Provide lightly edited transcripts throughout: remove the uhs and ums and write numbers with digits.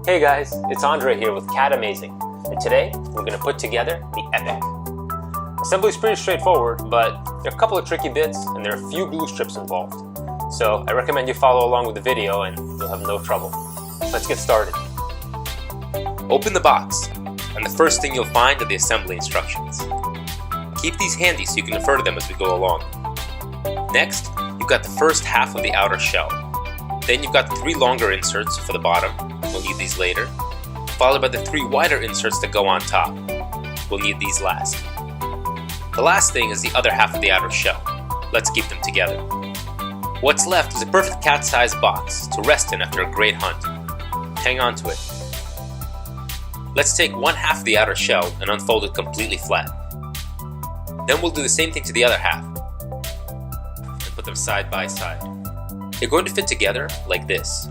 Hey guys, it's Andre here with Cat Amazing, and today we're going to put together the Epic. Assembly is pretty straightforward, but there are a couple of tricky bits and there are a few glue strips involved. So I recommend you follow along with the video and you'll have no trouble. Let's get started. Open the box, and the first thing you'll find are the assembly instructions. Keep these handy so you can refer to them as we go along. Next, you've got the first half of the outer shell. Then you've got the 3 longer inserts for the bottom. We'll need these later. Followed by the 3 wider inserts that go on top. We'll need these last. The last thing is the other half of the outer shell. Let's keep them together. What's left is a perfect cat-sized box to rest in after a great hunt. Hang on to it. Let's take one half of the outer shell and unfold it completely flat. Then we'll do the same thing to the other half and put them side by side. They're going to fit together like this.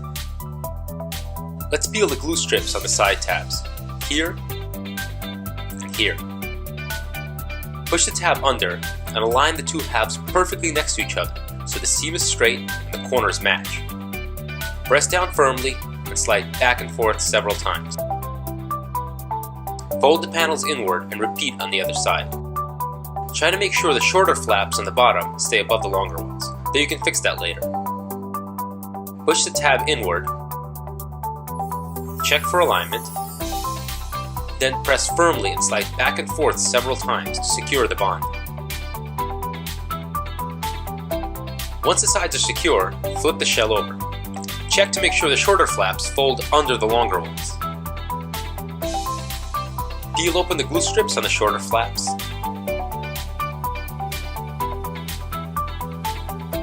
Let's peel the glue strips on the side tabs, here and here. Push the tab under and align the 2 halves perfectly next to each other so the seam is straight and the corners match. Press down firmly and slide back and forth several times. Fold the panels inward and repeat on the other side. Try to make sure the shorter flaps on the bottom stay above the longer ones, though you can fix that later. Push the tab inward, check for alignment, then press firmly and slide back and forth several times to secure the bond. Once the sides are secure, flip the shell over. Check to make sure the shorter flaps fold under the longer ones. Peel open the glue strips on the shorter flaps.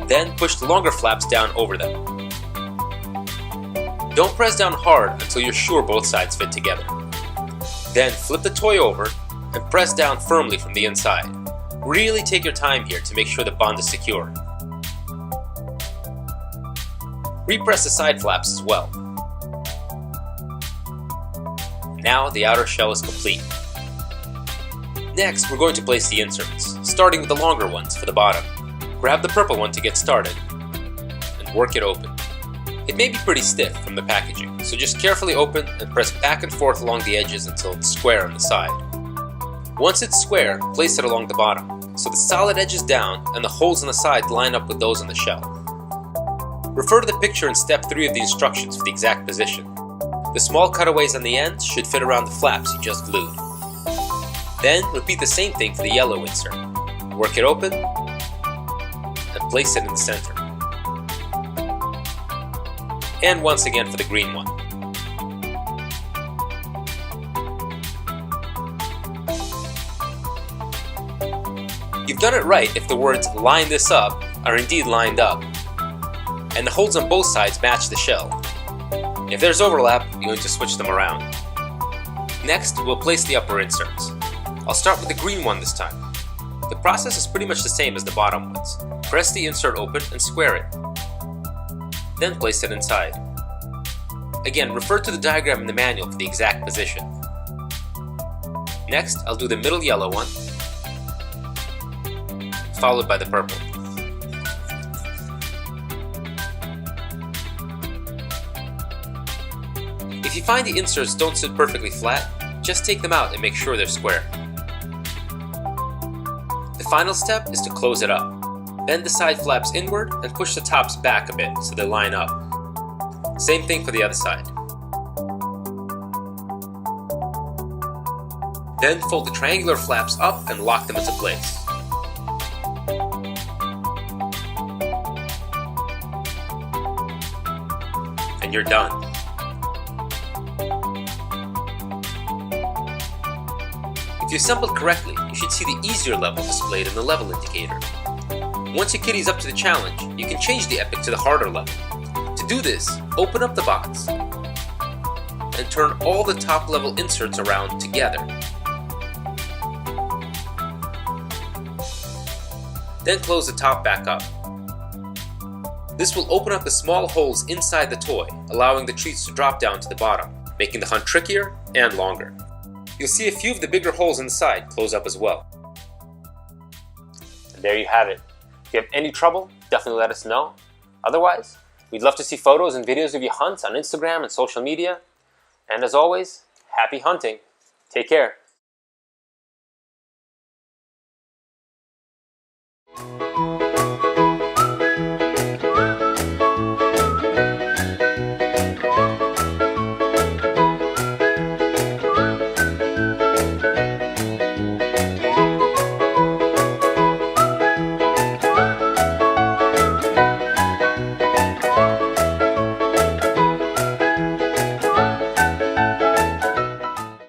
Then push the longer flaps down over them. Don't press down hard until you're sure both sides fit together. Then flip the toy over and press down firmly from the inside. Really take your time here to make sure the bond is secure. Repress the side flaps as well. Now the outer shell is complete. Next, we're going to place the inserts, starting with the longer ones for the bottom. Grab the purple one to get started and work it open. It may be pretty stiff from the packaging, so just carefully open and press back and forth along the edges until it's square on the side. Once it's square, place it along the bottom, so the solid edge is down and the holes on the side line up with those on the shell. Refer to the picture in step 3 of the instructions for the exact position. The small cutaways on the ends should fit around the flaps you just glued. Then repeat the same thing for the yellow insert. Work it open and place it in the center. And once again for the green one. You've done it right if the words "line this up" are indeed lined up, and the holes on both sides match the shell. If there's overlap, you're going to switch them around. Next, we'll place the upper inserts. I'll start with the green one this time. The process is pretty much the same as the bottom ones. Press the insert open and square it. Then place it inside. Again, refer to the diagram in the manual for the exact position. Next, I'll do the middle yellow one, followed by the purple. If you find the inserts don't sit perfectly flat, just take them out and make sure they're square. The final step is to close it up. Bend the side flaps inward and push the tops back a bit so they line up. Same thing for the other side. Then fold the triangular flaps up and lock them into place. And you're done. If you assembled correctly, you should see the easier level displayed in the level indicator. Once your kitty's up to the challenge, you can change the Epic to the harder level. To do this, open up the box and turn all the top level inserts around together. Then close the top back up. This will open up the small holes inside the toy, allowing the treats to drop down to the bottom, making the hunt trickier and longer. You'll see a few of the bigger holes inside close up as well. And there you have it. If you have any trouble, definitely let us know. Otherwise, we'd love to see photos and videos of your hunts on Instagram and social media. And as always, happy hunting. Take care.